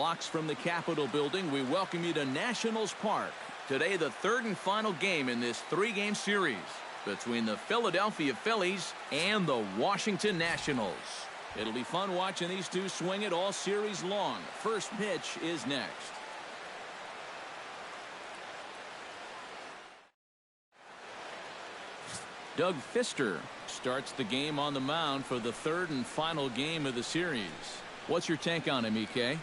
Blocks from the Capitol building, we welcome you to Nationals Park. Today, the third and final game in this three-game series between the Philadelphia Phillies and the Washington Nationals. It'll be fun watching these two swing it all series long. First pitch is next. Doug Fister starts the game on the mound for the third and final game of the series. What's your take on him, EK?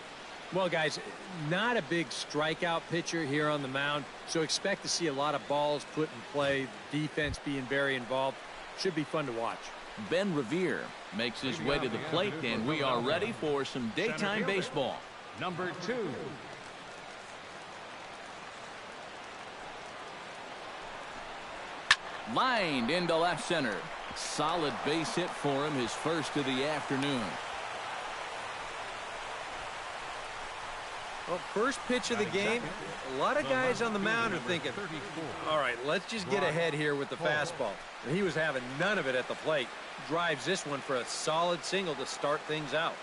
Well, guys, not a big strikeout pitcher here on the mound, so expect to see a lot of balls put in play, defense being very involved. Should be fun to watch. Ben Revere makes his way to the plate, and we are ready for some daytime baseball. Number 2. Lined into left center. Solid base hit for him, his first of the afternoon. Well, first pitch of the game, a lot of guys on the mound are thinking, all right, let's just get ahead here with the fastball. And he was having none of it at the plate. Drives this one for a solid single to start things out.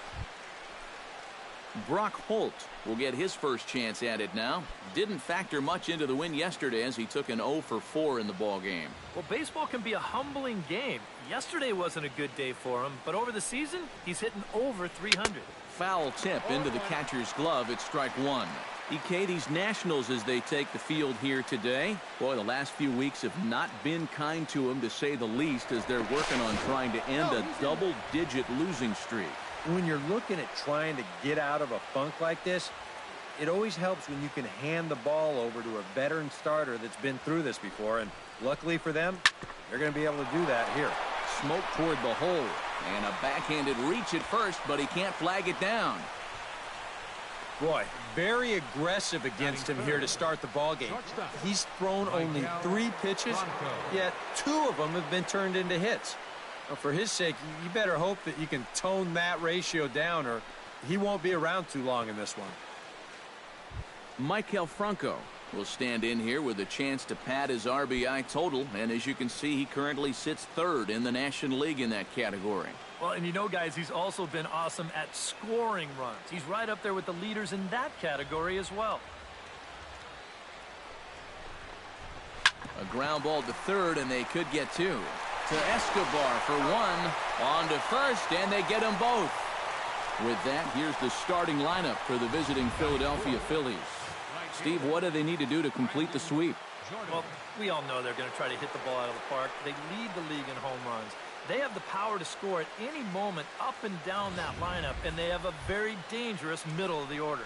Brock Holt will get his first chance at it now. Didn't factor much into the win yesterday as he took an 0 for 4 in the ball game. Well, baseball can be a humbling game. Yesterday wasn't a good day for him, but over the season, he's hitting over 300. Foul tip into the catcher's glove. It's strike one. EK, these Nationals, as they take the field here today, boy, the last few weeks have not been kind to them, to say the least, as they're working on trying to end a double-digit losing streak. When you're looking at trying to get out of a funk like this, it always helps when you can hand the ball over to a veteran starter that's been through this before, and luckily for them, they're going to be able to do that here. Smoke toward the hole, and a backhanded reach at first, but he can't flag it down. Boy, very aggressive against him here to start the ball game. He's thrown only 3 pitches, yet 2 of them have been turned into hits. Well, for his sake, you better hope that you can tone that ratio down, or he won't be around too long in this one. Maikel Franco will stand in here with a chance to pad his RBI total, and as you can see, he currently sits third in the National League in that category. Well, and you know, guys, he's also been awesome at scoring runs. He's right up there with the leaders in that category as well. A ground ball to third, and they could get 2. To Escobar for 1. On to first, and they get them both. With that, here's the starting lineup for the visiting Philadelphia Phillies. Steve, what do they need to do to complete the sweep? Well, we all know they're going to try to hit the ball out of the park. They lead the league in home runs. They have the power to score at any moment up and down that lineup, and they have a very dangerous middle of the order.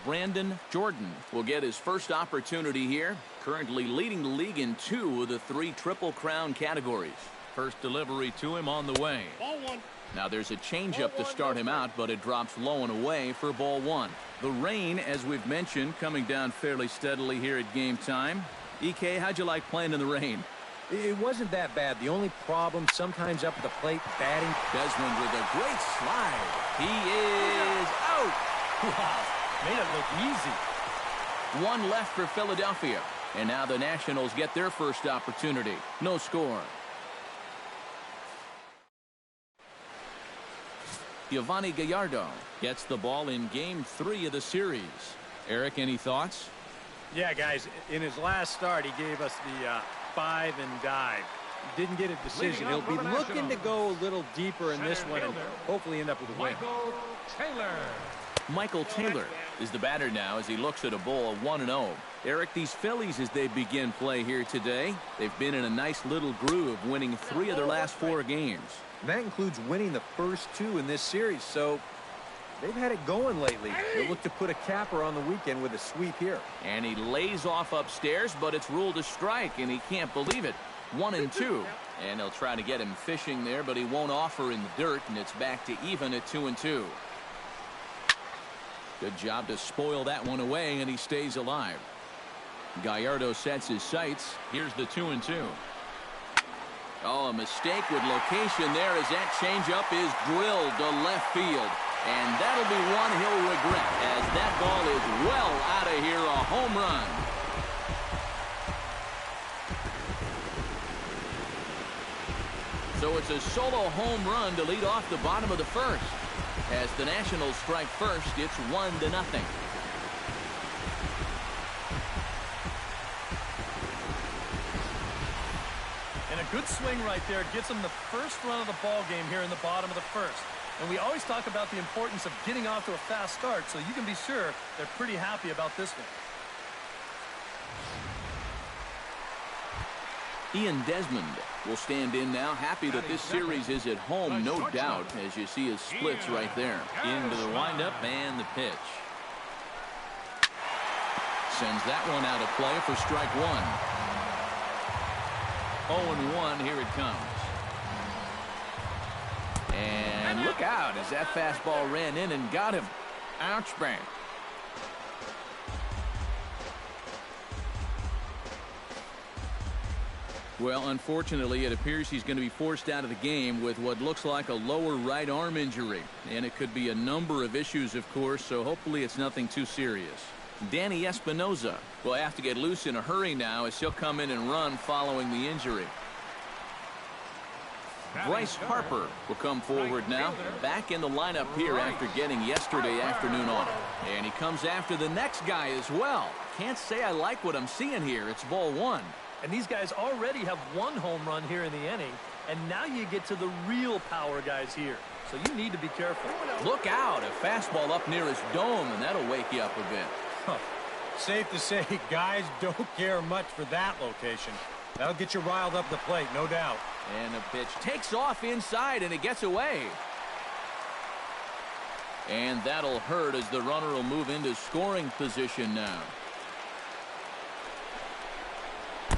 Brandon Jordan will get his first opportunity here, currently leading the league in 2 of the 3 Triple Crown categories. First delivery to him on the way. Ball 1. Now there's a changeup to start him out, but it drops low and away for ball 1. The rain, as we've mentioned, coming down fairly steadily here at game time. EK, how'd you like playing in the rain? It wasn't that bad. The only problem sometimes up at the plate, batting. Desmond with a great slide. He is out. Wow, made it look easy. 1 left for Philadelphia. And now the Nationals get their first opportunity. No score. Giovanni Gallardo gets the ball in game 3 of the series. Eric, any thoughts? Yeah, guys, in his last start, he gave us the 5 and dive. Didn't get a decision. He'll be looking to go a little deeper in this one and hopefully end up with a win. Michael Taylor is the batter now as he looks at a ball 1-0. Eric, these Phillies, as they begin play here today, they've been in a nice little groove, winning 3 of their last 4 games. And that includes winning the first 2 in this series, so they've had it going lately. They'll look to put a capper on the weekend with a sweep here. And he lays off upstairs, but it's ruled a strike, and he can't believe it. 1-2. And they'll try to get him fishing there, but he won't offer in the dirt, and it's back to even at 2-2. Good job to spoil that one away, and he stays alive. Gallardo sets his sights. Here's the 2-2. Oh, a mistake with location there as that changeup is drilled to left field. And that'll be one he'll regret as that ball is well out of here, a home run. So it's a solo home run to lead off the bottom of the first. As the Nationals strike first, it's 1-0. And a good swing right there gets them the first run of the ball game here in the bottom of the first. And we always talk about the importance of getting off to a fast start, so you can be sure they're pretty happy about this one. Ian Desmond will stand in now, happy that this series is at home, no doubt, as you see his splits right there. Into the windup and the pitch. Sends that one out of play for strike one. 0-1, here it comes. And look out as that fastball ran in and got him. Ouch, bang. Well, unfortunately, it appears he's going to be forced out of the game with what looks like a lower right arm injury. And it could be a number of issues, of course, so hopefully it's nothing too serious. Danny Espinoza will have to get loose in a hurry now as he'll come in and run following the injury. Bryce Harper will come forward now, back in the lineup here after getting yesterday afternoon off. And he comes after the next guy as well. Can't say I like what I'm seeing here. It's ball one. And these guys already have one home run here in the inning, and now you get to the real power guys here. So you need to be careful. Look out, a fastball up near his dome, and that'll wake you up a bit. Huh. Safe to say, guys don't care much for that location. That'll get you riled up the plate, no doubt. And the pitch takes off inside, and it gets away. And that'll hurt as the runner will move into scoring position now.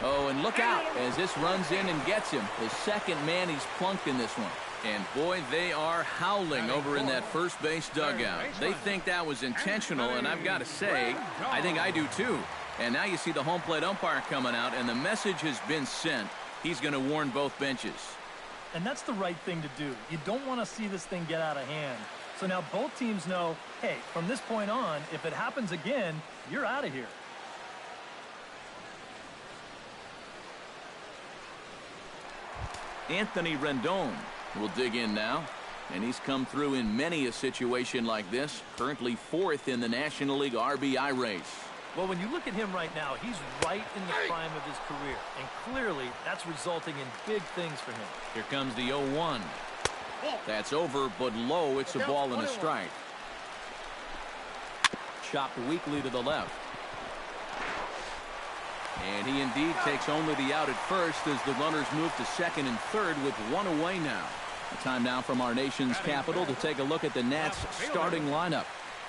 Oh, and look out as this runs in and gets him. The second man he's plunked in this one. And boy, they are howling over in that first base dugout. They think that was intentional, and I've got to say, I think I do too. And now you see the home plate umpire coming out, and the message has been sent. He's going to warn both benches. And that's the right thing to do. You don't want to see this thing get out of hand. So now both teams know, hey, from this point on, if it happens again, you're out of here. Anthony Rendon will dig in now, and he's come through in many a situation like this, currently fourth in the National League RBI race. Well, when you look at him right now, he's right in the prime of his career, and clearly that's resulting in big things for him. Here comes the 0-1. That's over, but low. It's a ball and a strike. Chopped weakly to the left. And he indeed takes only the out at first as the runners move to second and third with one away now. Time now from our nation's capital to take a look at the Nats starting lineup.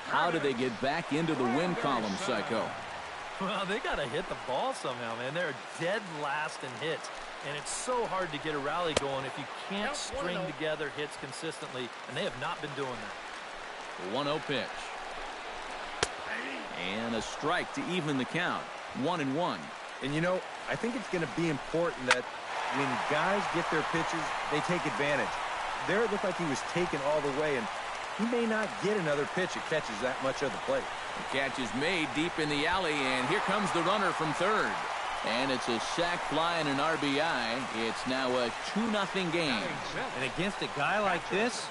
How do they get back into the win column, Psycho? Well, they got to hit the ball somehow, man. They're dead last in hits. And it's so hard to get a rally going if you can't string together hits consistently, and they have not been doing that. 1-0 pitch. And a strike to even the count. 1-1. And, you know, I think it's going to be important that when guys get their pitches, they take advantage. There it looked like he was taken all the way, and he may not get another pitch that catches that much of the plate. The catch is made deep in the alley, and here comes the runner from third. And it's a sac fly and an RBI. It's now a 2-0 game. And against a guy like this,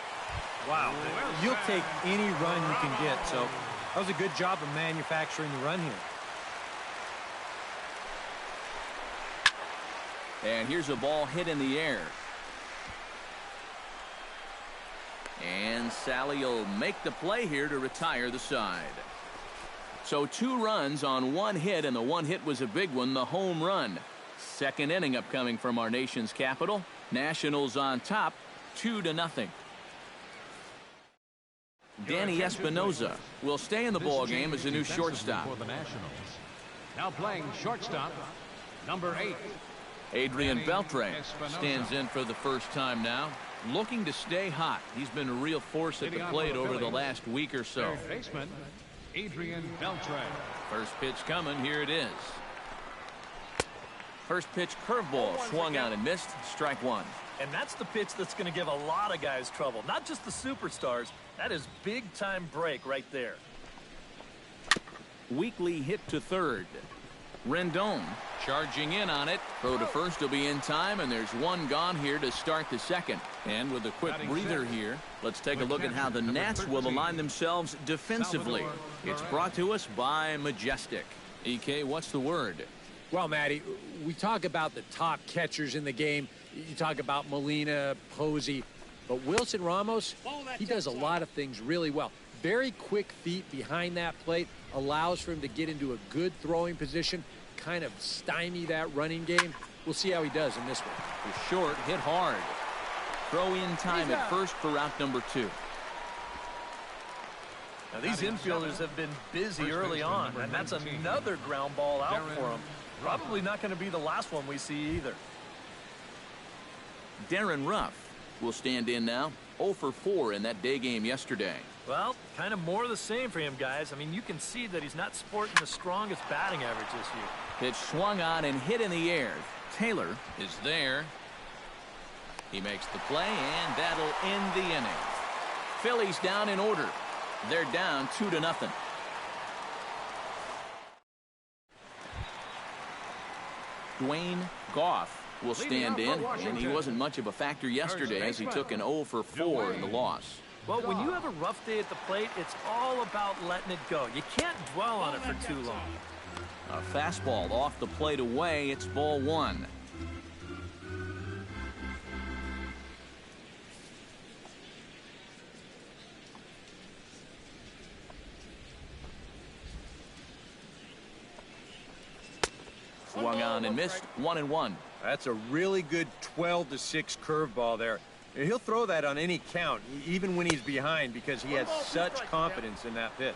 wow, you'll take any run you can get. So that was a good job of manufacturing the run here. And here's a ball hit in the air. And Sally will make the play here to retire the side. So 2 runs on 1 hit, and the 1 hit was a big one, the home run. Second inning upcoming from our nation's capital. Nationals on top, 2-0. Danny Espinoza will stay in the ball game as a new shortstop. For the Nationals. Now playing shortstop, number 8. Adrian Beltre stands in for the first time now, looking to stay hot. He's been a real force at the plate over the last week or so. Third baseman, Adrian Beltre. First pitch coming. Here it is. First pitch curveball swung out and missed. Strike one. And that's the pitch that's going to give a lot of guys trouble, not just the superstars. That is big-time break right there. Weakly hit to third. Rendon charging in on it. Throw to first will be in time, and there's one gone here to start the second. And with a quick breather here, let's take a look at how the Nats will align themselves defensively. It's brought to us by Majestic. EK, what's the word? Well, Matty, we talk about the top catchers in the game. You talk about Molina, Posey, but Wilson Ramos, he does a lot of things really well. Very quick feet behind that plate, allows for him to get into a good throwing position, kind of stymie that running game. We'll see how he does in this one. The short hit hard. Throw in time at first for route number 2. Now, these infielders have been busy early on, and that's another ground ball out for them. Probably not going to be the last one we see either. Darren Ruff will stand in now. 0 for 4 in that day game yesterday. Well, kind of more of the same for him, guys. I mean, you can see that he's not sporting the strongest batting average this year. Pitch swung on and hit in the air. Taylor is there. He makes the play, and that'll end the inning. Phillies down in order. They're down 2-0. Dwayne Goff will stand in, and he wasn't much of a factor yesterday as he took an 0 for 4 in the loss. Well, when you have a rough day at the plate, it's all about letting it go. You can't dwell on it for too long. A fastball off the plate away. It's ball 1. Swung on and missed. 1-1. That's a really good 12-6 curveball there. He'll throw that on any count, even when he's behind, because he has such confidence in that pitch.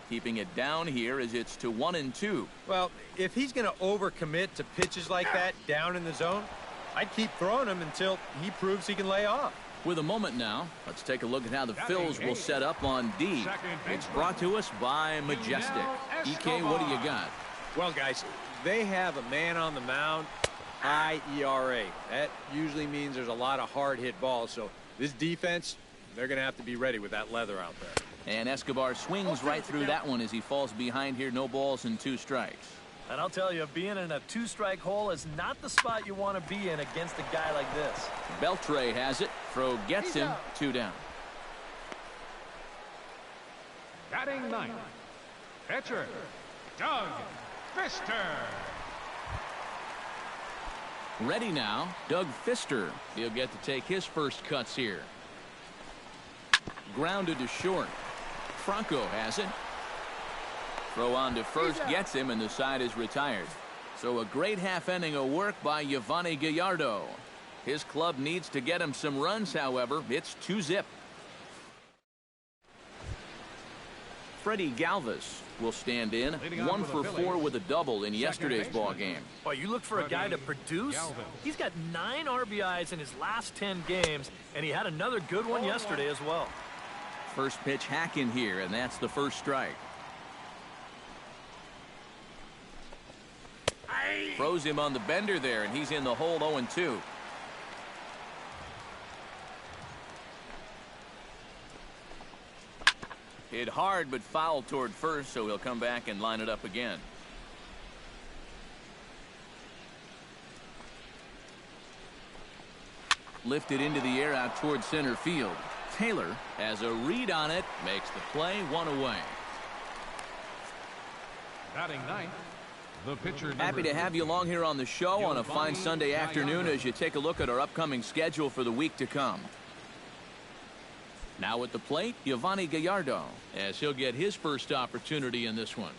Keeping it down here as it's to 1-2. Well, if he's going to overcommit to pitches like that down in the zone, I'd keep throwing him until he proves he can lay off. With a moment now, let's take a look at how the Phils will set up on D. It's brought to us by Majestic. EK, what do you got? Well, guys, they have a man on the mound, high ERA. That usually means there's a lot of hard-hit balls, so this defense, they're going to have to be ready with that leather out there. And Escobar swings right through that one as he falls behind here. No balls and 2 strikes. And I'll tell you, being in a 2-strike hole is not the spot you want to be in against a guy like this. Beltre has it. Throw gets him. 2 down. Batting 9th, pitcher, Doug Fister. Ready now, Doug Fister. He'll get to take his first cuts here. Grounded to short. Franco has it. Throw on to first gets him, and the side is retired. So a great half inning of work by Yovani Gallardo. His club needs to get him some runs, however. It's 2-0. Freddie Galvis will stand in. 1 for 4 with a double in yesterday's ball game. Boy, you look for a guy to produce. He's got 9 RBIs in his last 10 games, and he had another good one yesterday as well. First pitch hack in here, and that's the first strike. Throws him on the bender there, and he's in the hole 0-2. Hit hard but foul toward first, so he'll come back and line it up again. Lifted into the air out toward center field. Taylor has a read on it, makes the play, 1 away. Batting 9th, the pitcher. Happy to have you along here on the show on a fine Sunday afternoon as you take a look at our upcoming schedule for the week to come. Now at the plate, Yovani Gallardo, as he'll get his first opportunity in this one.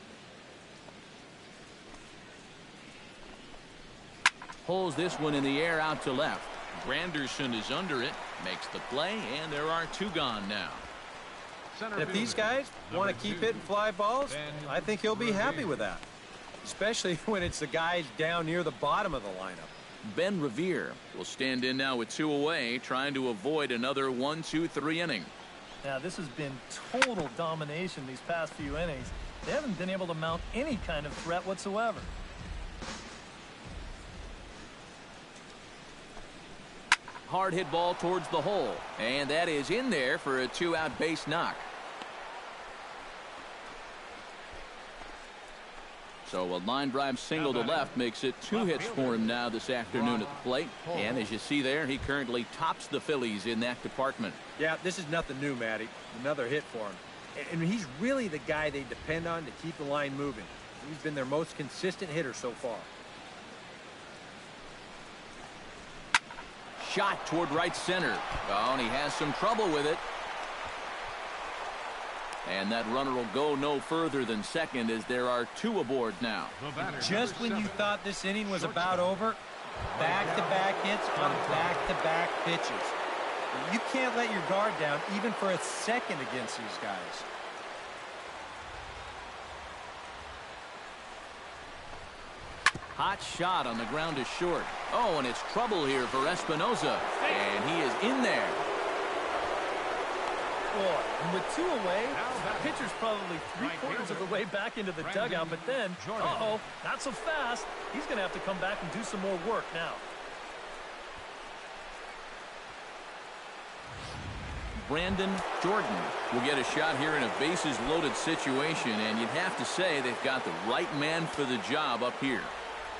Pulls this one in the air out to left. Granderson is under it, makes the play, and there are 2 gone now. If these guys want to keep hitting fly balls, I think he'll be happy with that, especially when it's the guys down near the bottom of the lineup. Ben Revere will stand in now with 2 away, trying to avoid another 1-2-3 inning. Now, this has been total domination these past few innings. They haven't been able to mount any kind of threat whatsoever. Hard hit ball towards the hole, and that is in there for a 2-out base knock. So a line drive single to left makes it 2 hits for him now this afternoon at the plate. And as you see there, he currently tops the Phillies in that department. Yeah, this is nothing new, Matty. Another hit for him. And he's really the guy they depend on to keep the line moving. He's been their most consistent hitter so far. Shot toward right center. Oh, and he has some trouble with it. And that runner will go no further than second as there are 2 aboard now. Just when you thought this inning was about over, back-to-back hits on back-to-back pitches. You can't let your guard down even for a second against these guys. Hot shot on the ground is short. Oh, and it's trouble here for Espinosa. And he is in there. Boy, and with 2 away, the pitcher's probably 3/4 of the way back into the dugout. But then, uh-oh, not so fast. He's going to have to come back and do some more work now. Brandon Jordan will get a shot here in a bases-loaded situation. And you'd have to say they've got the right man for the job up here.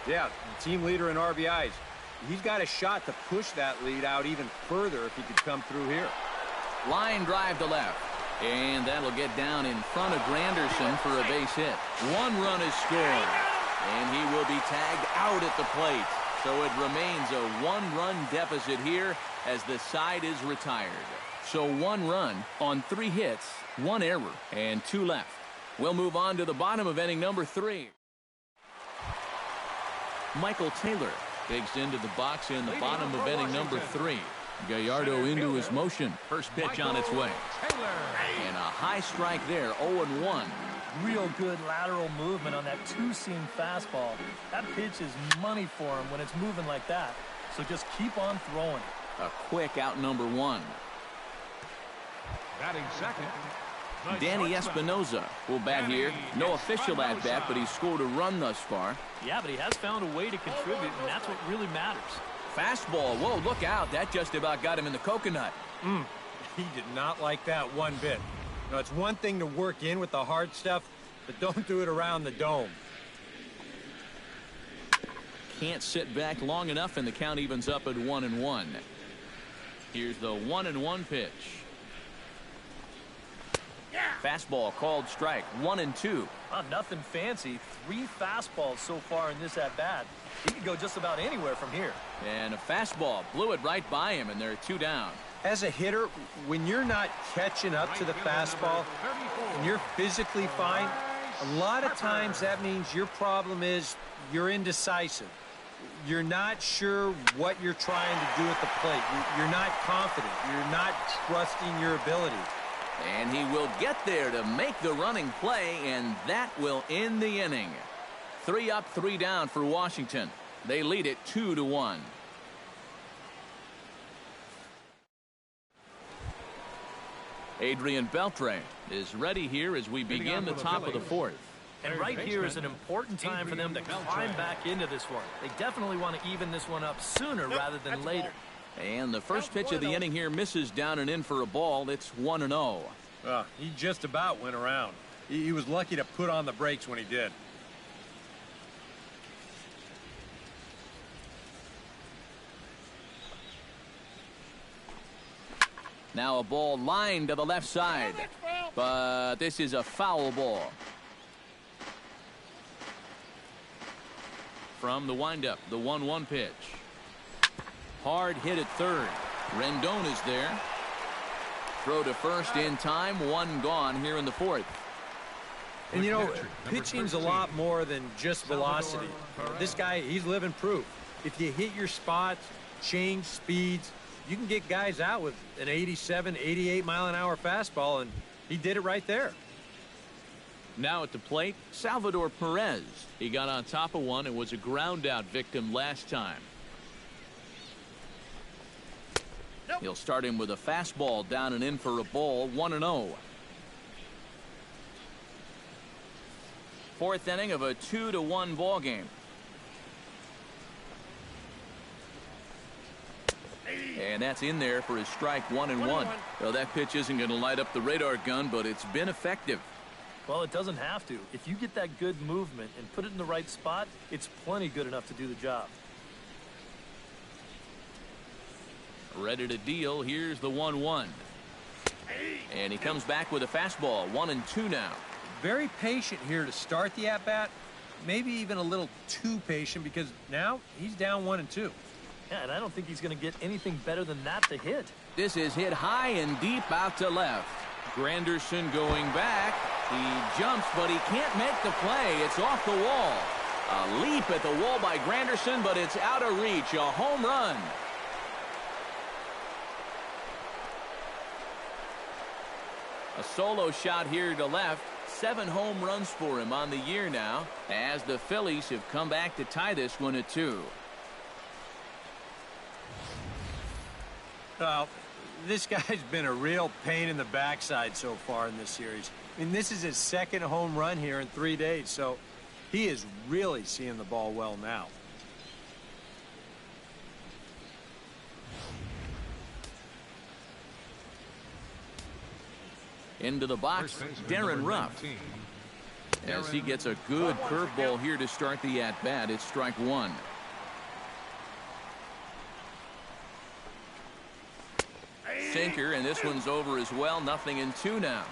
Yeah, team leader in RBIs. He's got a shot to push that lead out even further if he could come through here. Line drive to left. And that'll get down in front of Granderson for a base hit. 1 run is scored. And he will be tagged out at the plate. So it remains a 1-run deficit here as the side is retired. So 1 run on 3 hits, 1 error, and 2 left. We'll move on to the bottom of inning number 3. Michael Taylor digs into the box in the bottom of inning number 3. Gallardo into his motion. First pitch on its way. And a high strike there, 0-1. Real good lateral movement on that 2-seam fastball. That pitch is money for him when it's moving like that. So just keep on throwing. A quick out number 1. Batting second. Danny Espinosa will bat here. No official at bat, but he's scored a run thus far. Yeah, but he has found a way to contribute, and that's what really matters. Fastball. Whoa, look out. That just about got him in the coconut. He did not like that one bit. You know, it's one thing to work in with the hard stuff, but don't do it around the dome. Can't sit back long enough, and the count evens up at 1-1. Here's the 1-1 pitch. Fastball called strike. 1-2. Nothing fancy. 3 fastballs so far in this at-bat. He could go just about anywhere from here. And a fastball blew it right by him, and there are 2 down. As a hitter, when you're not catching up to the fastball and you're physically fine, a lot of times that means your problem is you're indecisive. You're not sure what you're trying to do at the plate. You're not confident. You're not trusting your ability. And he will get there to make the running play, and that will end the inning. 3 up, 3 down for Washington. They lead it 2-1. Adrian Beltre is ready here as we begin the top of the 4th. And right here is an important time for them to climb back into this one. They definitely want to even this one up sooner rather than later. And the first pitch of the inning here misses down and in for a ball. It's 1-0. He just about went around. He was lucky to put on the brakes when he did. Now a ball lined to the left side. But this is a foul ball. From the windup, the 1-1 pitch. Hard hit at third. Rendon is there. Throw to first in time. 1 gone here in the 4th. And you know, pitching's a lot more than just velocity. This guy, he's living proof. If you hit your spots, change speeds, you can get guys out with an 87, 88 mile-an-hour fastball, and he did it right there. Now at the plate, Salvador Perez. He got on top of one and was a ground-out victim last time. He'll start him with a fastball down and in for a ball. 1-0. 4th inning of a 2-1 ball game. And that's in there for his strike. 1-1. Well, that pitch isn't going to light up the radar gun, but it's been effective. Well, it doesn't have to. If you get that good movement and put it in the right spot, it's plenty good enough to do the job. Ready to deal. Here's the 1-1. And he comes back with a fastball. 1-2 now. Very patient here to start the at-bat. Maybe even a little too patient because now he's down 1-2. Yeah, and I don't think he's going to get anything better than that to hit. This is hit high and deep out to left. Granderson going back. He jumps, but he can't make the play. It's off the wall. A leap at the wall by Granderson, but it's out of reach. A home run. A solo shot here to left. 7 home runs for him on the year now, as the Phillies have come back to tie this one at 2. Well, this guy's been a real pain in the backside so far in this series. I mean, this is his 2nd home run here in 3 days, so he is really seeing the ball well now. Into the box, Darren Ruff. As he gets a good curveball here to start the at-bat, it's strike 1. Sinker, and this one's over as well. 0-2 now.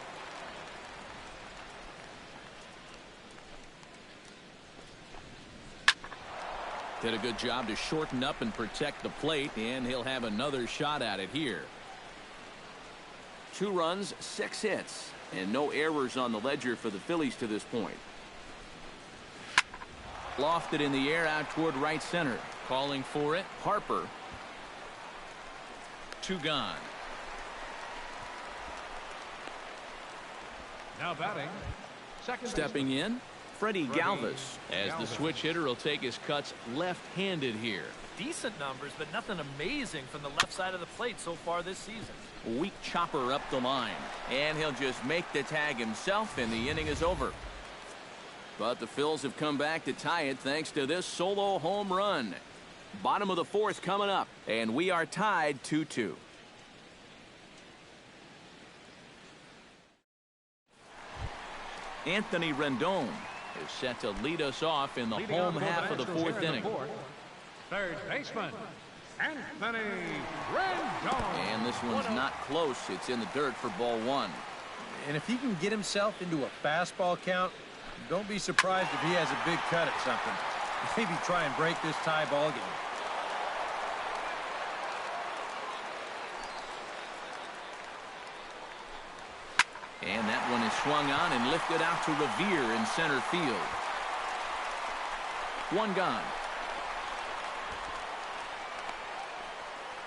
Did a good job to shorten up and protect the plate, and he'll have another shot at it here. 2 runs, 6 hits, and no errors on the ledger for the Phillies to this point. Lofted in the air out toward right center. Calling for it, Harper. 2 gone. Now batting, second Stepping in, Freddie Galvis, as the switch hitter will take his cuts left-handed here. Decent numbers, but nothing amazing from the left side of the plate so far this season. Weak chopper up the line, and he'll just make the tag himself, and the inning is over. But the Phils have come back to tie it thanks to this solo home run. Bottom of the 4th coming up, and we are tied 2-2. Anthony Rendon is set to lead us off in the home half of the 4th inning. Third baseman, Anthony Rendon. And this one's not close. It's in the dirt for ball 1. And if he can get himself into a fastball count, don't be surprised if he has a big cut at something. Maybe try and break this tie ball game. And that one is swung on and lifted out to Revere in center field. 1 gone.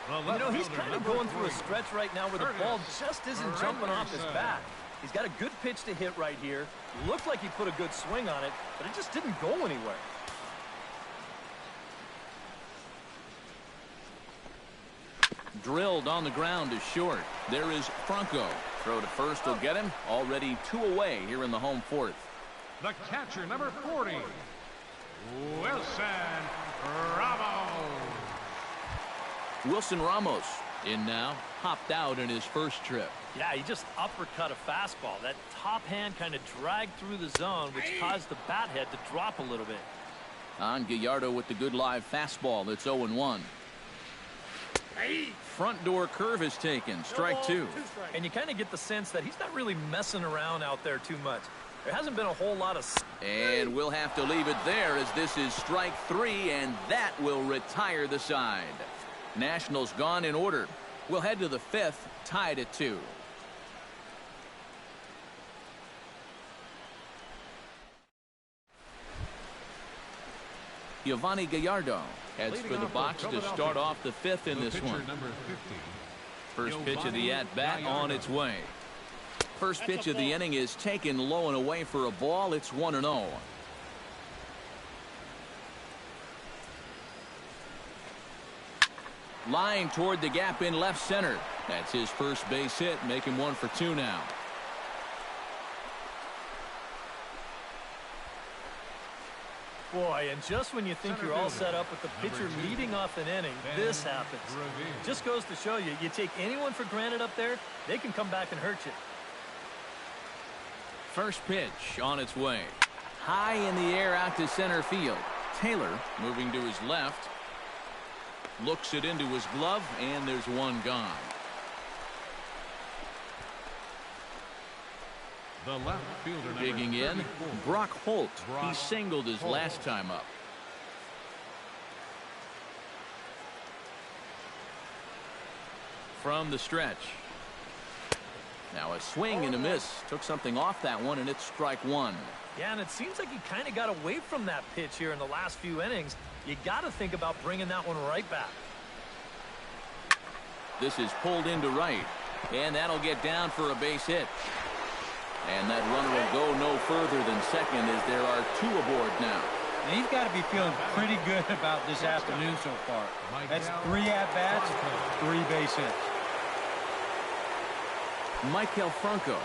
You know, he's kind of going through a stretch right now where the ball just isn't jumping off his bat. He's got a good pitch to hit right here. Looked like he put a good swing on it, but it just didn't go anywhere. Drilled on the ground to short. There is Franco. Throw to first will get him. Already 2 away here in the home 4th. The catcher, number 40, Wilson Ramos. Wilson Ramos in now. Hopped out in his first trip. Yeah, he just uppercut a fastball. That top hand kind of dragged through the zone, which caused the bat head to drop a little bit. On Gallardo with the good live fastball. That's 0-1. Front door curve is taken. Strike 2. And you kind of get the sense that he's not really messing around out there too much. There hasn't been a whole lot of... And we'll have to leave it there as this is strike 3, and that will retire the side. Nationals gone in order. We'll head to the 5th, tied at 2. Giovanni Gallardo heads for the box to start off the 5th in this one. First pitch of the at-bat on its way. First pitch of the inning is taken low and away for a ball. It's 1-0. Line toward the gap in left center. That's his first base hit, making 1 for 2 now. Boy, and just when you think you're all set up with the pitcher leading off an inning, this happens. Just goes to show you, you take anyone for granted up there, they can come back and hurt you. First pitch on its way. High in the air out to center field. Taylor moving to his left. Looks it into his glove, and there's one gone. The left fielder, digging in, Brock Holt. He singled his last time up. From the stretch. Now a swing and a miss. Took something off that one, and it's strike one. Yeah, and it seems like he kind of got away from that pitch here in the last few innings. You got to think about bringing that one right back. This is pulled into right, and that'll get down for a base hit. And that runner will go no further than second as there are two aboard now. And he's got to be feeling pretty good about this afternoon so far. That's 3 at-bats, 3 base hits. Michael Franco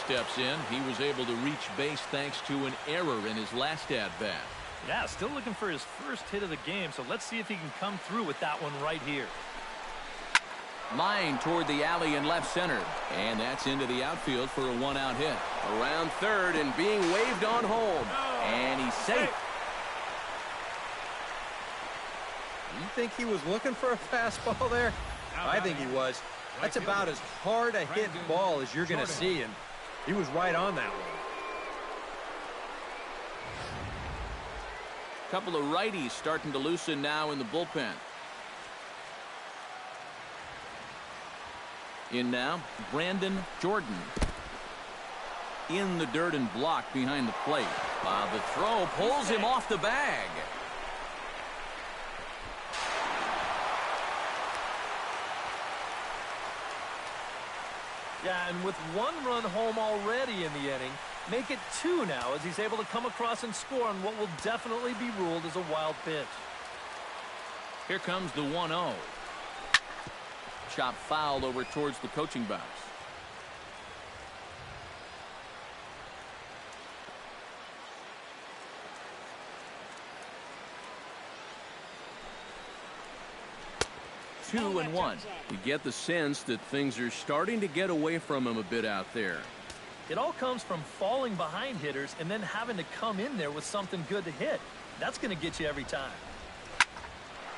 steps in. He was able to reach base thanks to an error in his last at-bat. Yeah, still looking for his first hit of the game, so let's see if he can come through with that one right here. Line toward the alley in left center, and that's into the outfield for a one-out hit. Around third and being waved on home, and he's safe. You think he was looking for a fastball there? I think he was. That's about as hard a hit ball as you're going to see, and he was right on that one. Couple of righties starting to loosen now in the bullpen. In now, Brandon Jordan. In the dirt and blocked behind the plate. The throw pulls him off the bag. Yeah, and with 1 run home already in the inning, make it 2 now as he's able to come across and score on what will definitely be ruled as a wild pitch. Here comes the 1-0. Chop fouled over towards the coaching box. Two and one. You get the sense that things are starting to get away from him a bit out there. It all comes from falling behind hitters and then having to come in there with something good to hit. That's going to get you every time.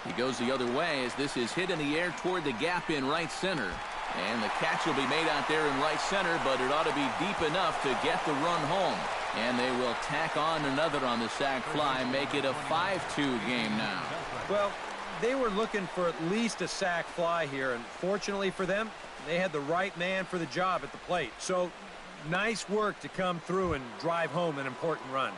He goes the other way as this is hit in the air toward the gap in right center. And the catch will be made out there in right center, but it ought to be deep enough to get the run home. And they will tack on another on the sac fly, make it a 5-2 game now. Well, they were looking for at least a sac fly here, and fortunately for them, they had the right man for the job at the plate. So, nice work to come through and drive home an important run.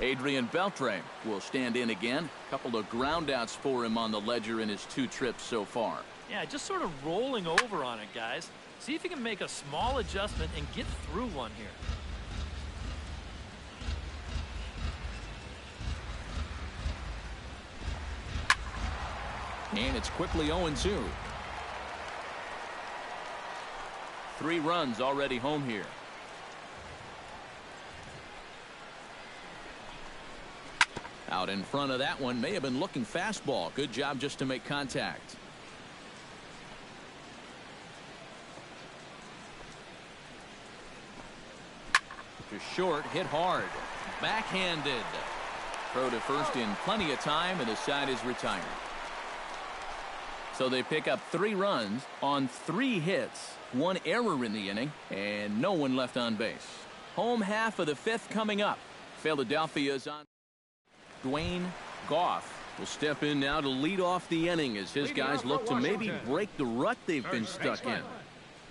Adrian Beltre will stand in again. A couple of groundouts for him on the ledger in his 2 trips so far. Yeah, just sort of rolling over on it, guys. See if you can make a small adjustment and get through one here. And it's quickly 0-2. 3 runs already home here. Out in front of that one, may have been looking fastball. Good job just to make contact. To short, hit hard. Backhanded. Throw to first in plenty of time, and the side is retired. So they pick up 3 runs on 3 hits, 1 error in the inning, and no one left on base. Home half of the 5th coming up. Philadelphia's on. Dwayne Goff will step in now to lead off the inning as his guys look to maybe break the rut they've been stuck in.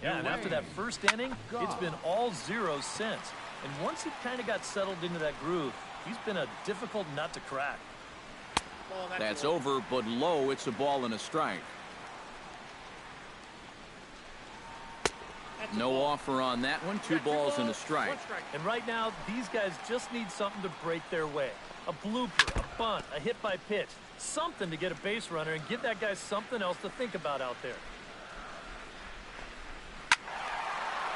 Yeah, and after that first inning, it's been all zeros since. And once he kind of got settled into that groove, he's been a difficult nut to crack. That's over, but low. It's a ball and a strike. No offer on that one. 2 balls and a strike. And right now, these guys just need something to break their way. A blooper, a bunt, a hit by pitch. Something to get a base runner and give that guy something else to think about out there.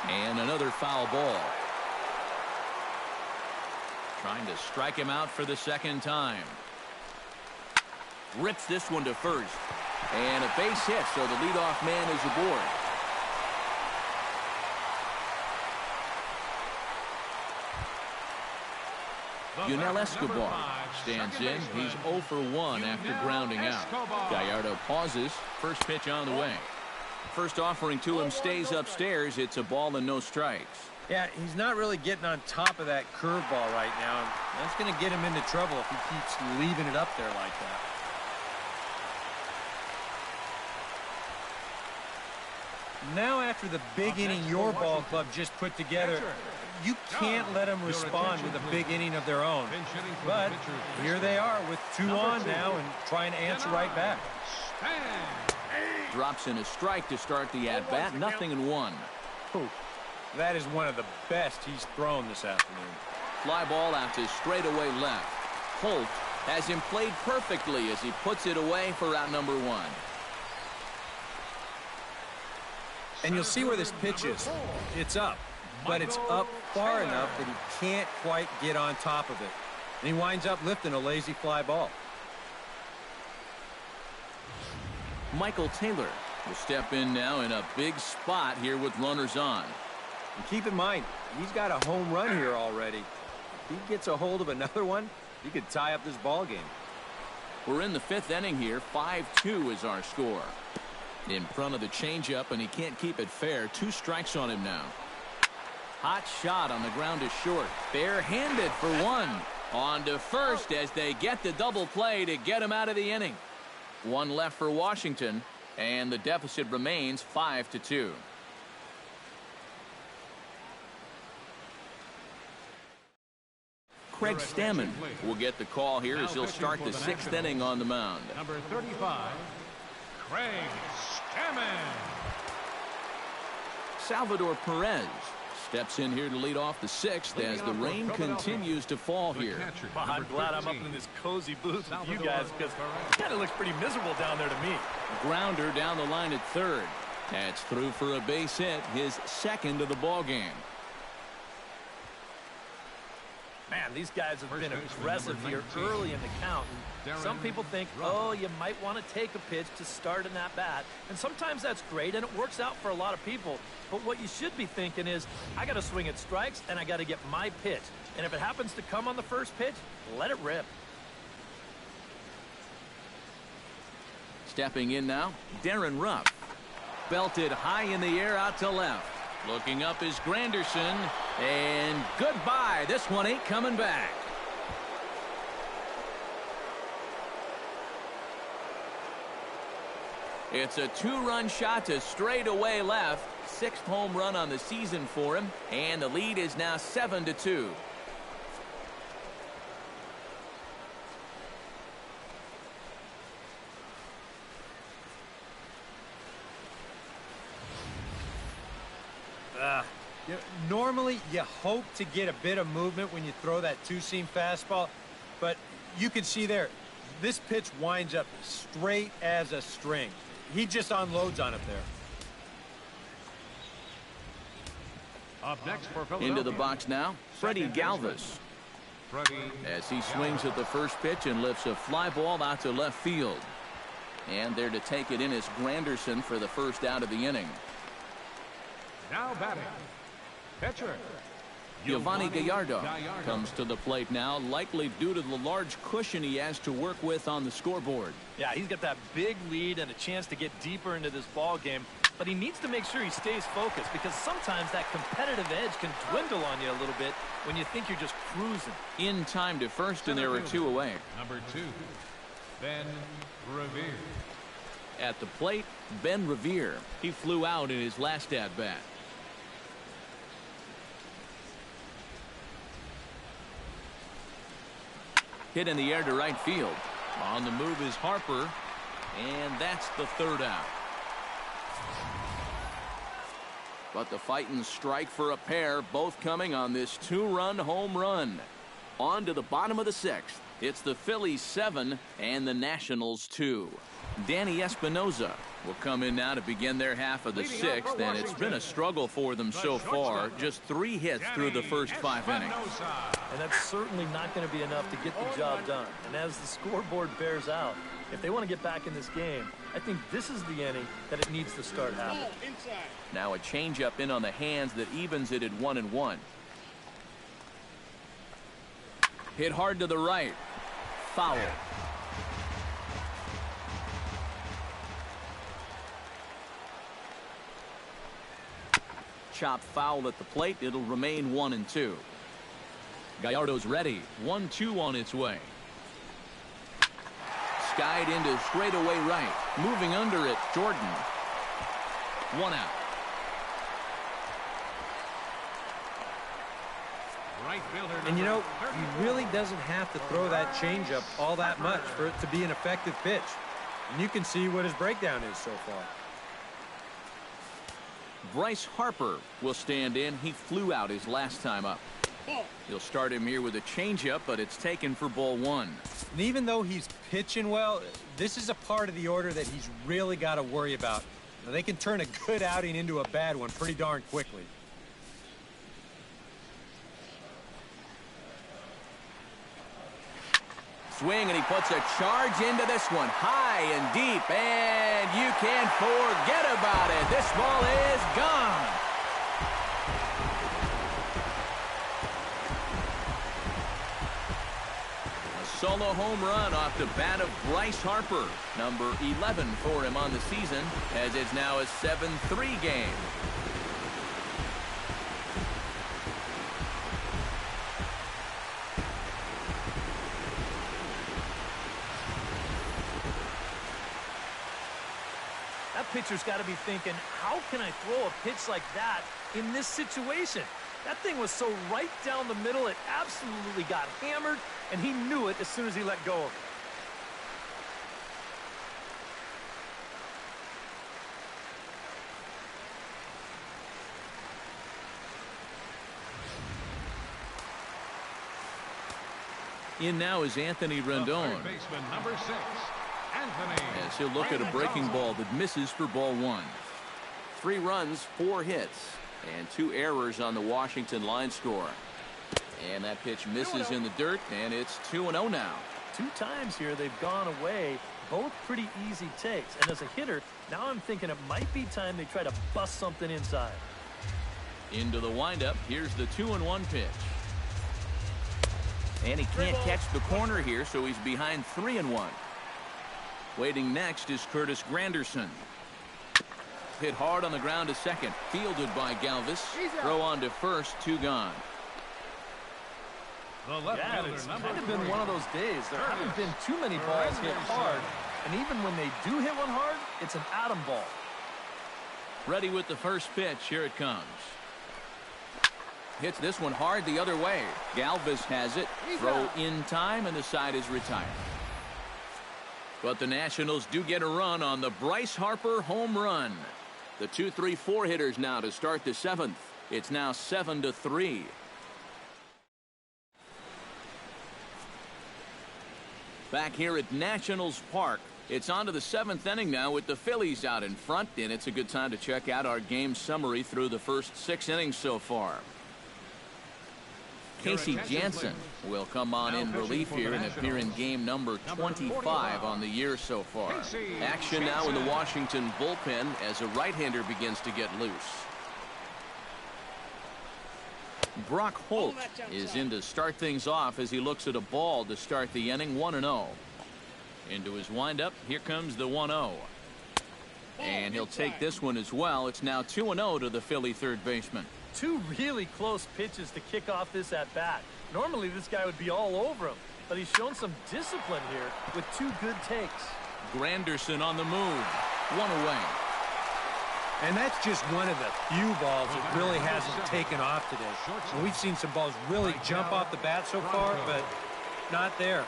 And another foul ball. Trying to strike him out for the 2nd time. Rips this one to first. And a base hit, so the leadoff man is aboard. Yunel Escobar stands in. He's 0 for 1 after grounding out. Gallardo pauses. First pitch on the way. First offering to him stays upstairs. It's a ball and no strikes. Yeah, he's not really getting on top of that curveball right now. And that's going to get him into trouble if he keeps leaving it up there like that. Now after the big inning your ball club just put together, you can't let them respond with a big inning of their own. But here they are with 2 on now and trying to answer right back. Drops in a strike to start the at-bat. 0-1. Ooh, that is one of the best he's thrown this afternoon. Fly ball out to straightaway left. Holt has him played perfectly as he puts it away for out number 1. And you'll see where this pitch is. It's up, but it's up far enough that he can't quite get on top of it. And he winds up lifting a lazy fly ball. Michael Taylor will step in now in a big spot here with runners on. And keep in mind, he's got a home run here already. If he gets a hold of another one, he could tie up this ball game. We're in the 5th inning here. 5-2 is our score. In front of the changeup, and he can't keep it fair. 2 strikes on him now. Hot shot on the ground is short. Barehanded for 1. On to first as they get the double play to get him out of the inning. 1 left for Washington, and the deficit remains 5-2. Craig Stammen will get the call here as he'll start the 6th inning on the mound. Number 35, Craig Stammen. Salvador Perez steps in here to lead off the 6th as the rain continues to fall here. Well, I'm glad I'm up in this cozy booth with you guys because it kind of looks pretty miserable down there to me. Grounder down the line at 3rd. That's through for a base hit, his 2nd of the ball game. Man, these guys have been aggressive here early in the count. And some people think, oh, you might want to take a pitch to start an at-bat. And sometimes that's great, and it works out for a lot of people. But what you should be thinking is, I got to swing at strikes, and I got to get my pitch. And if it happens to come on the first pitch, let it rip. Stepping in now, Darren Ruff. Belted high in the air out to left. Looking up is Granderson, and goodbye. This one ain't coming back. It's a 2-run shot to straightaway left. 6th home run on the season for him, and the lead is now 7-2. Normally, you hope to get a bit of movement when you throw that 2-seam fastball, but you can see there, this pitch winds up straight as a string. He just unloads on it there. Up next for Philadelphia. Into the box now, Freddie Galvis. As he swings at the first pitch and lifts a fly ball out to left field. And there to take it in is Granderson for the first out of the inning. Now batting, pitcher Giovanni Gallardo comes to the plate now, likely due to the large cushion he has to work with on the scoreboard. Yeah, he's got that big lead and a chance to get deeper into this ball game, but he needs to make sure he stays focused because sometimes that competitive edge can dwindle on you a little bit when you think you're just cruising. In time to first, and there are 2 away. Number 2, Ben Revere. At the plate, Ben Revere. He flew out in his last at-bat. Hit in the air to right field. On the move is Harper, and that's the 3rd out. But the fighting strike for a pair, both coming on this 2-run home run. On to the bottom of the 6th. It's the Phillies 7 and the Nationals 2. Danny Espinoza will come in now to begin their half of the 6th, and it's been a struggle for them so far. Just 3 hits through the first 5 innings. And that's certainly not going to be enough to get the job done. And as the scoreboard bears out, if they want to get back in this game, I think this is the inning that it needs to start happening. Now a changeup in on the hands that evens it at 1-1. Hit hard to the right. Foul. Chop foul at the plate. It'll remain 1-2. Gallardo's ready. 1-2 on its way. Skied into straightaway right. Moving under it, Jordan. 1 out. Right fielder. And you know, he really doesn't have to throw that changeup all that much for it to be an effective pitch. And you can see what his breakdown is so far. Bryce Harper will stand in. He flew out his last time up. He'll start him here with a changeup, but it's taken for ball 1. And even though he's pitching well, this is a part of the order that he's really got to worry about. Now, they can turn a good outing into a bad one pretty darn quickly. Swing, and he puts a charge into this one. High and deep, and you can't forget about it. This ball is gone. A solo home run off the bat of Bryce Harper. Number 11 for him on the season, as it's now a 7-3 game. Pitcher's got to be thinking, how can I throw a pitch like that in this situation? That thing was so right down the middle, it absolutely got hammered, and he knew it as soon as he let go of it. In now is Anthony Rendon. Third baseman, number 6, Anthony. As he'll look at a breaking ball that misses for ball 1. 3 runs, 4 hits, and 2 errors on the Washington line score. And that pitch misses in the dirt, and it's 2-0 now. 2 times here they've gone away, both pretty easy takes. And as a hitter, now I'm thinking it might be time they try to bust something inside. Into the windup. Here's the 2-1 pitch. And he can't catch the corner here, so he's behind 3-1. Waiting next is Curtis Granderson. Hit hard on the ground to second. Fielded by Galvis. Throw on to first. 2 gone. The left Yeah, fielder, it's number kind of been 3. one of those days. There haven't been too many balls hit hard. And even when they do hit one hard, it's an atom ball. Ready with the first pitch. Here it comes. Hits this one hard the other way. Galvis has it. Throw in time, and the side is retired. But the Nationals do get a run on the Bryce Harper home run. The 2-3-4 hitters now to start the 7th. It's now 7-3. Back here at Nationals Park, it's on to the 7th inning now with the Phillies out in front, and it's a good time to check out our game summary through the first 6 innings so far. Casey Jansen will come on in relief here and appear in game number 25 on the year so far. Action now in the Washington bullpen as a right-hander begins to get loose. Brock Holt is in to start things off as he looks at a ball to start the inning. 1-0. Into his windup. Here comes the 1-0. And he'll take this one as well. It's now 2-0 to the Philly third baseman. 2 really close pitches to kick off this at-bat. Normally this guy would be all over him, but he's shown some discipline here with 2 good takes. Granderson on the move. 1 away. And that's just one of the few balls that really hasn't taken off today. And we've seen some balls really jump off the bat so far, but not there.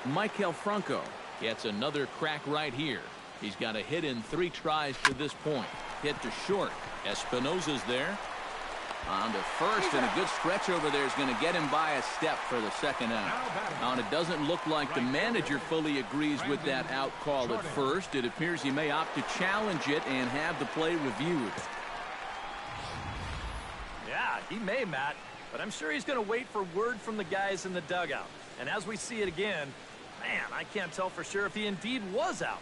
Maikel Franco gets another crack right here. He's got a hit in 3 tries to this point. Hit to short. Espinosa's there. On to first, and a good stretch over there is going to get him by a step for the second out. And it doesn't look like the manager fully agrees with that out call at first. It appears he may opt to challenge it and have the play reviewed. Yeah, he may, Matt, but I'm sure he's going to wait for word from the guys in the dugout. And as we see it again, man, I can't tell for sure if he indeed was out.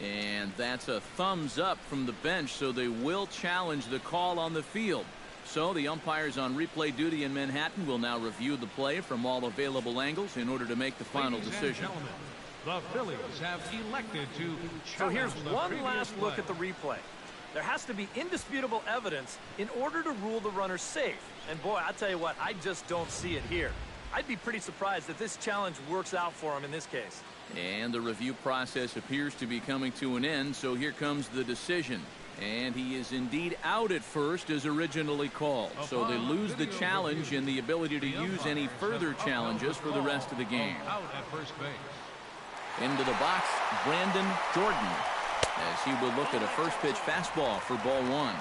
And that's a thumbs up from the bench, so they will challenge the call on the field. So the umpires on replay duty in Manhattan will now review the play from all available angles in order to make the final decision. The Phillies have elected to So here's challenge the one previous last look play. at the replay. There has to be indisputable evidence in order to rule the runner safe. And boy, I tell you what, I just don't see it here. I'd be pretty surprised if this challenge works out for him in this case. And the review process appears to be coming to an end, so here comes the decision. And he is indeed out at first as originally called. So they lose the challenge and the ability to use any further challenges for the rest of the game. Out at first base. Into the box, Brandon Jordan, as he will look at a first pitch fastball for ball one.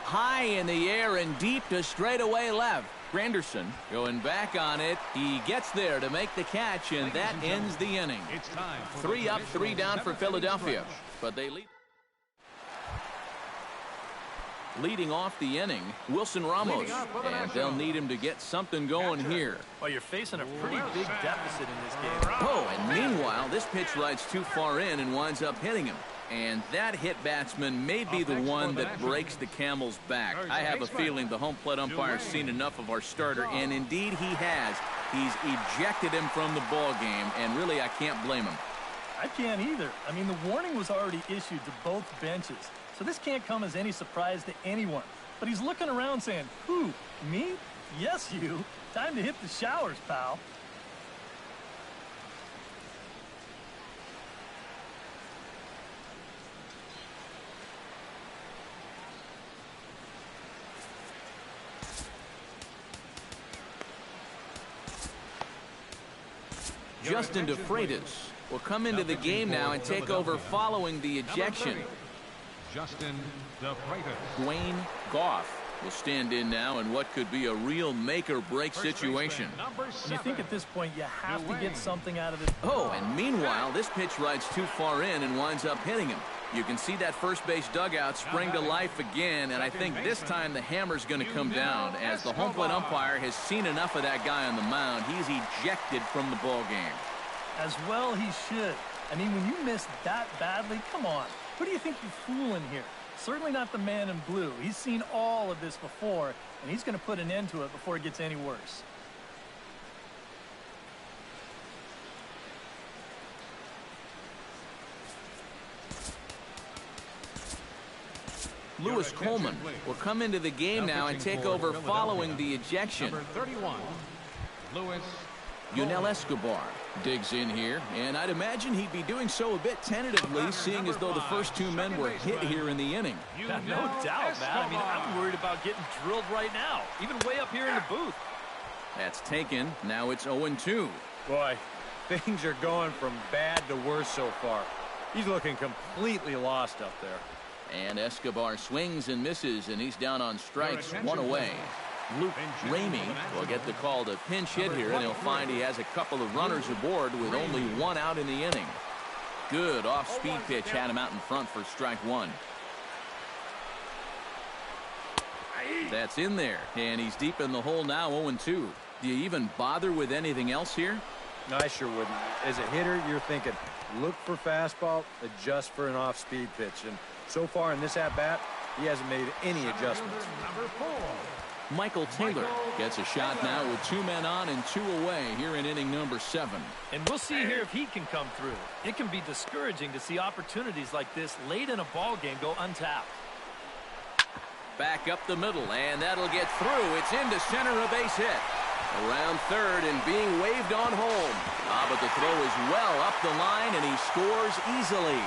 High in the air and deep to straightaway left. Granderson going back on it. He gets there to make the catch, and that ends the inning. It's time for 3 up, 3 down for the Philadelphia. stretch. But they lead. Leading off the inning, Wilson Ramos, and they'll need him to get something going here. Well, you're facing a pretty big deficit in this game. Oh, and meanwhile, this pitch rides too far in and winds up hitting him. And that hit batsman may be the one that breaks the camel's back. I have a feeling the home plate umpire's seen enough of our starter, and indeed he has. He's ejected him from the ball game, and really I can't blame him. I can't either. I mean, the warning was already issued to both benches, so this can't come as any surprise to anyone. But he's looking around saying, who, me? Yes, you. Time to hit the showers, pal. Justin DeFreitas will come into the game now and take over following the ejection. Justin DeFreitas. Dwayne Goff will stand in now in what could be a real make-or-break situation. And you think at this point you have to get something out of it. Oh, and meanwhile, this pitch rides too far in and winds up hitting him. You can see that first base dugout spring to life again, and I think this time the hammer's going to come down as the home plate umpire has seen enough of that guy on the mound. He's ejected from the ball game. As well he should. I mean, when you miss that badly, come on. Who do you think you're fooling here? Certainly not the man in blue. He's seen all of this before, and he's going to put an end to it before it gets any worse. Lewis Coleman will come into the game now and take over following the ejection. Number 31, Lewis Yunel Escobar digs in here, and I'd imagine he'd be doing so a bit tentatively, seeing as though the first two men were hit here in the inning. Yeah, no doubt, Matt. I mean, I'm worried about getting drilled right now, even way up here in the booth. That's taken. Now it's 0-2. Boy, things are going from bad to worse so far. He's looking completely lost up there. And Escobar swings and misses, and he's down on strikes, one away. Luke Ramey will get the call to pinch hit here, and he'll find he has a couple of runners aboard with only one out in the inning. Good off-speed pitch had him out in front for strike one. That's in there, and he's deep in the hole now, 0-2. Do you even bother with anything else here? No, I sure wouldn't. As a hitter, you're thinking, look for fastball, adjust for an off-speed pitch. And so far in this at-bat, he hasn't made any adjustments. Number 4. Michael Taylor gets a shot now with 2 men on and 2 away here in inning number 7. And we'll see here if he can come through. It can be discouraging to see opportunities like this late in a ball game go untapped. Back up the middle, and that'll get through. It's into center, a base hit. Around third and being waved on home. But the throw is well up the line, and he scores easily.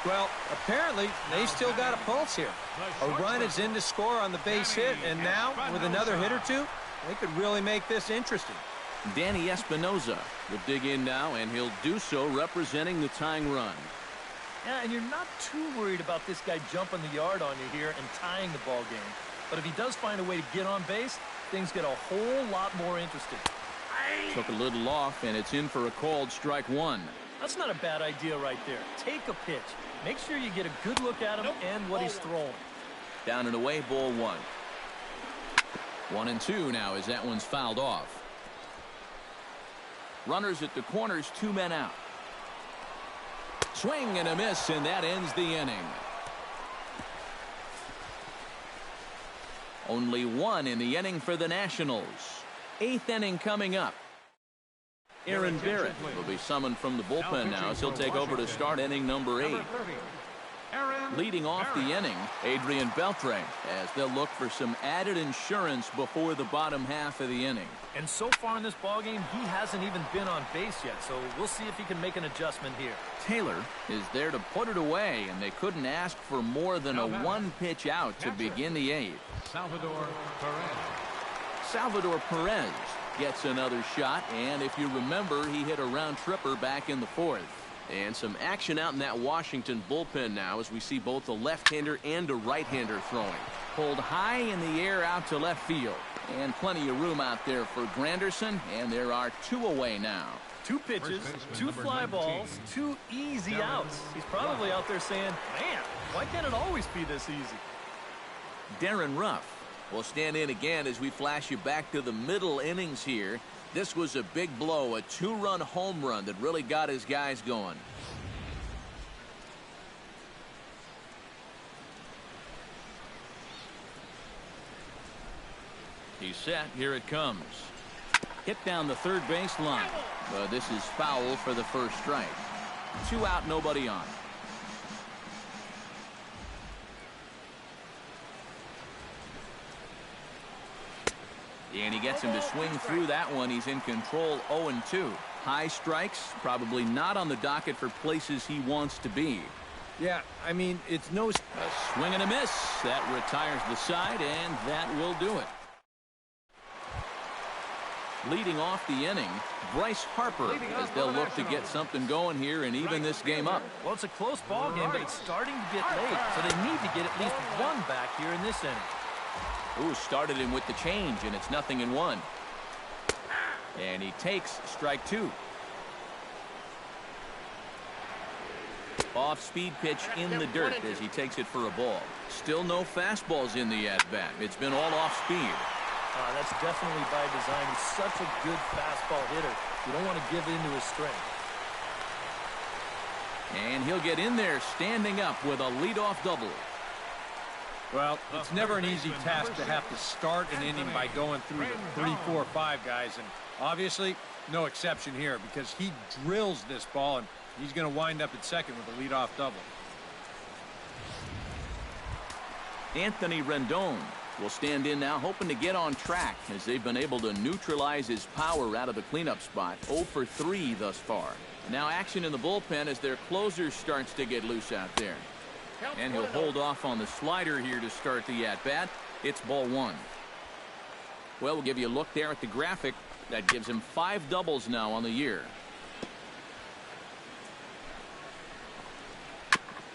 Well, apparently, they still got a pulse here. A run is in to score on the base hit, and now, with another hit or two, they could really make this interesting. Danny Espinoza will dig in now, and he'll do so representing the tying run. Yeah, and you're not too worried about this guy jumping the yard on you here and tying the ball game. But if he does find a way to get on base, things get a whole lot more interesting. Took a little off, and it's in for a called strike one. That's not a bad idea right there. Take a pitch. Make sure you get a good look at him and what he's throwing. Down and away, ball one. 1-2 now as that one's fouled off. Runners at the corners, 2 men out. Swing and a miss, and that ends the inning. Only 1 in the inning for the Nationals. 8th inning coming up. Aaron Barrett will be summoned from the bullpen now as he'll take over to start inning number 8. Leading off the inning, Adrian Beltre, as they'll look for some added insurance before the bottom half of the inning. And so far in this ballgame, he hasn't even been on base yet, so we'll see if he can make an adjustment here. Taylor is there to put it away, and they couldn't ask for more than a 1-pitch out to begin the 8th. Salvador Perez gets another shot, and if you remember, he hit a round tripper back in the 4th. And some action out in that Washington bullpen now as we see both a left-hander and a right-hander throwing. Pulled high in the air out to left field. And plenty of room out there for Granderson, and there are 2 away now. 2 pitches, 2 fly balls, 2 easy outs. He's probably out there saying, man, why can't it always be this easy? Darren Ruff will stand in again as we flash you back to the middle innings here. This was a big blow, a 2-run home run that really got his guys going. He's set. Here it comes. Hit down the third base line. But this is foul for the first strike. 2 out, nobody on. And he gets him to swing through that one. He's in control, 0-2. High strikes, probably not on the docket for places he wants to be. Yeah, I mean, it's no... A swing and a miss. That retires the side, and that will do it. Leading off the inning, Bryce Harper, as they'll look to get something going here and even this game up. Well, it's a close ball game, but it's starting to get late, so they need to get at least 1 back here in this inning. Ooh, started him with the change, and it's 0-1. And he takes strike 2. Off-speed pitch in the dirt as he takes it for a ball. Still no fastballs in the at-bat. It's been all off-speed. That's definitely by design. He's such a good fastball hitter. You don't want to give in to his strength. And he'll get in there standing up with a leadoff double. Well, it's never an easy task to have to start an inning by going through the 3, 4, 5 guys, and obviously no exception here because he drills this ball, and he's going to wind up at second with a leadoff double. Anthony Rendon will stand in now, hoping to get on track as they've been able to neutralize his power out of the cleanup spot. 0 for 3 thus far. Now action in the bullpen as their closer starts to get loose out there. And he'll hold off on the slider here to start the at-bat. It's ball 1. Well, we'll give you a look there at the graphic. That gives him 5 doubles now on the year.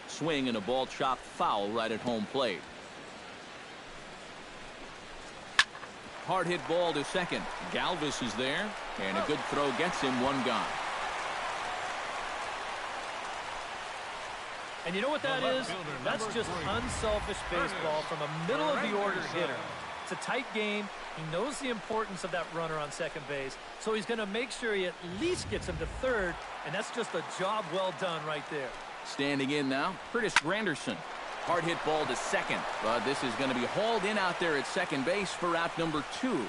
Swing and a ball chopped foul right at home plate. Hard hit ball to second. Galvis is there, and a good throw gets him 1 gone. And you know what that is? That's just unselfish baseball from a middle-of-the-order hitter. It's a tight game. He knows the importance of that runner on second base, so he's going to make sure he at least gets him to third, and that's just a job well done right there. Standing in now, Curtis Granderson. Hard hit ball to second, but this is going to be hauled in out there at second base for out number 2. Well,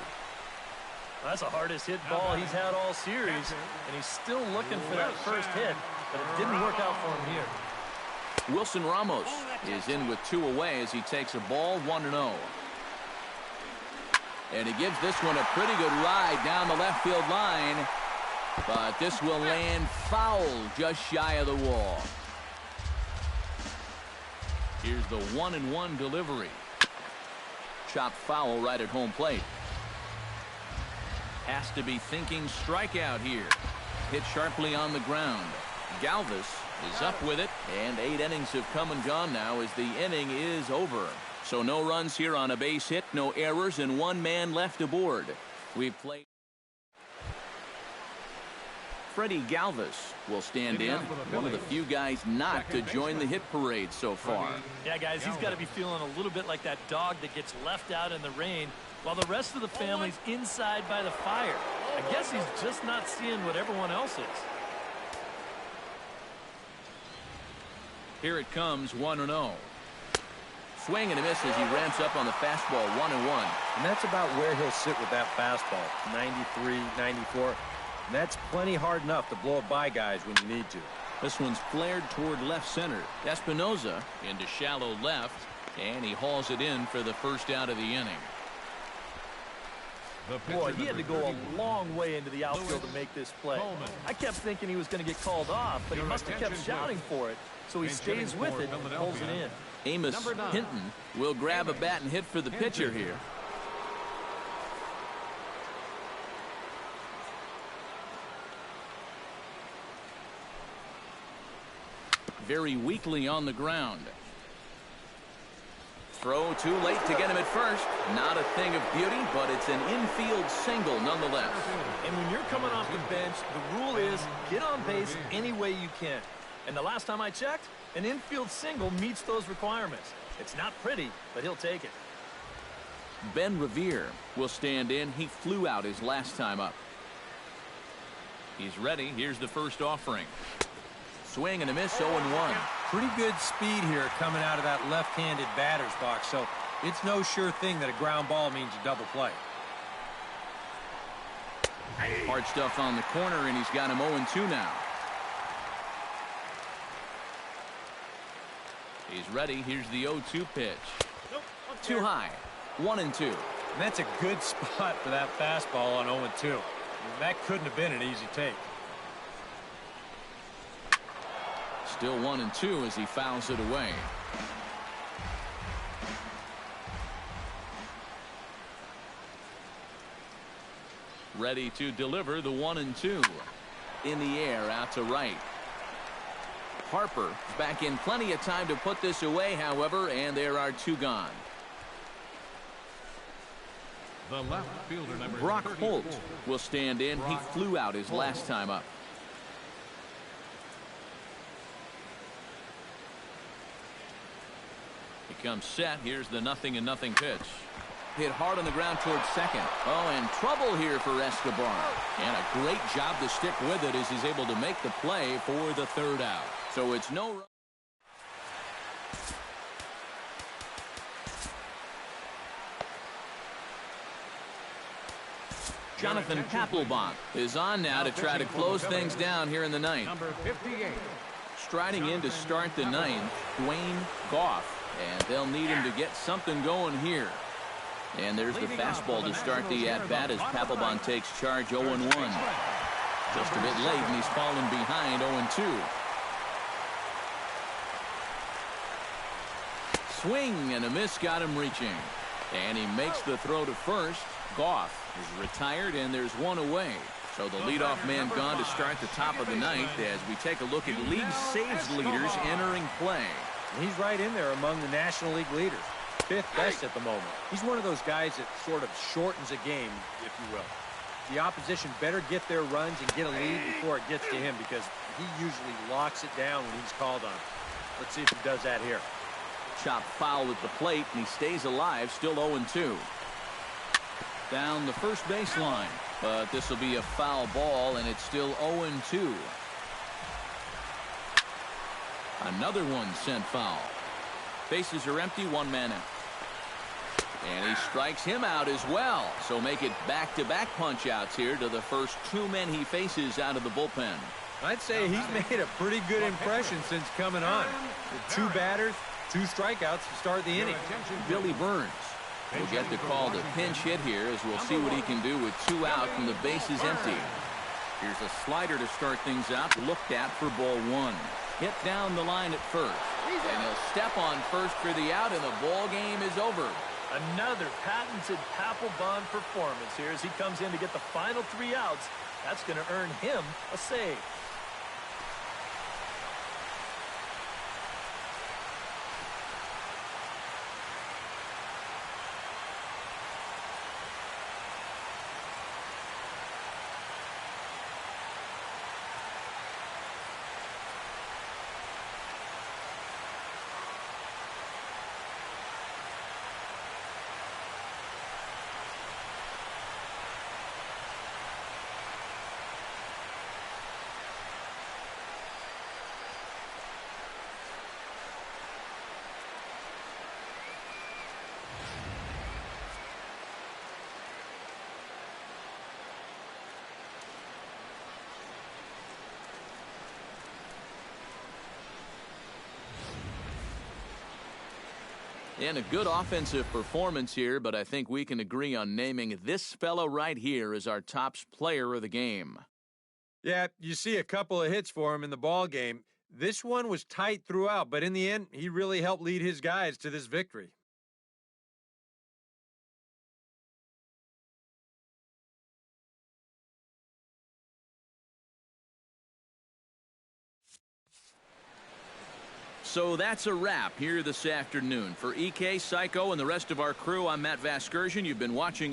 that's the hardest hit ball he's had all series, and he's still looking for that first hit, but it didn't work out for him here. Wilson Ramos is in with 2 away as he takes a ball 1-0. And he gives this one a pretty good ride down the left field line, but this will land foul just shy of the wall. Here's the 1-1 delivery. Chopped foul right at home plate. Has to be thinking strikeout here. Hit sharply on the ground. Galvis is up with it, and 8 innings have come and gone now as the inning is over. So no runs here on a base hit, no errors, and 1 man left aboard. We've played. Freddie Galvis will stand in, one of the few guys not to join the hit parade so far. Yeah, guys, he's got to be feeling a little bit like that dog that gets left out in the rain while the rest of the family's inside by the fire. I guess he's just not seeing what everyone else is. Here it comes, 1-0. Swing and a miss as he ramps up on the fastball, 1-1. And that's about where he'll sit with that fastball, 93, 94. And that's plenty hard enough to blow it by guys when you need to. This one's flared toward left center. Espinoza into shallow left, and he hauls it in for the first out of the inning. Boy, he had to go a long way into the outfield to make this play. I kept thinking he was going to get called off, but he must have kept shouting for it. So he stays with it and pulls it in. Amos Hinton will grab a bat and hit for the pitcher here. Very weakly on the ground. Throw too late to get him at first. Not a thing of beauty, but it's an infield single nonetheless. And when you're coming off the bench, the rule is get on base any way you can. And the last time I checked, an infield single meets those requirements. It's not pretty, but he'll take it. Ben Revere will stand in. He flew out his last time up. He's ready. Here's the first offering. Swing and a miss, 0-1. Pretty good speed here coming out of that left-handed batter's box, so it's no sure thing that a ground ball means a double play. Hard stuff on the corner, and he's got him 0-2 now. He's ready. Here's the 0-2 pitch. Too high. 1-2. And that's a good spot for that fastball on 0-2. That couldn't have been an easy take. Still 1-2 as he fouls it away. Ready to deliver the 1-2. In the air out to right. Harper is back in plenty of time to put this away, however, and there are two gone. The left fielder, number Brock 34. Holt will stand in. He flew out his last time up. He comes set. Here's the 0-0 pitch. Hit hard on the ground towards second. Oh, and trouble here for Escobar. And a great job to stick with it as he's able to make the play for the third out. So it's no run. Jonathan Papelbon is on now to try to close things down here in the ninth. Number 58. Striding in to start the ninth, Dwayne Goff. And they'll need him to get something going here. And there's the fastball to start the at-bat as Papelbon takes charge 0-1. Just a bit late, and he's fallen behind 0-2. Swing and a miss got him reaching. And he makes the throw to first. Goff is retired, and there's one away. So the leadoff man gone to start the top of the ninth as we take a look at league saves leaders entering play. He's right in there among the National League leaders. Fifth best at the moment. He's one of those guys that sort of shortens a game, if you will. The opposition better get their runs and get a lead before it gets to him because he usually locks it down when he's called on. Let's see if he does that here. Chopped foul at the plate, and he stays alive, still 0-2. Down the first baseline, but this will be a foul ball, and it's still 0-2. Another one sent foul. Bases are empty, one man out. And he strikes him out as well. So make it back-to-back punch-outs here to the first two men he faces out of the bullpen. I'd say he's made a pretty good impression since coming on. With two batters, two strikeouts to start the inning. Billy Burns will get the call to pinch hit here as we'll see what he can do with two out from the bases empty. Here's a slider to start things out, looked at for ball one. Hit down the line at first. And he'll step on first for the out, and the ball game is over. Another patented Papelbon performance here as he comes in to get the final three outs. That's going to earn him a save. And a good offensive performance here, but I think we can agree on naming this fellow right here as our top player of the game. Yeah, you see a couple of hits for him in the ball game. This one was tight throughout, but in the end, he really helped lead his guys to this victory. So that's a wrap here this afternoon. For EK, Psycho, and the rest of our crew, I'm Matt Vasgersian. You've been watching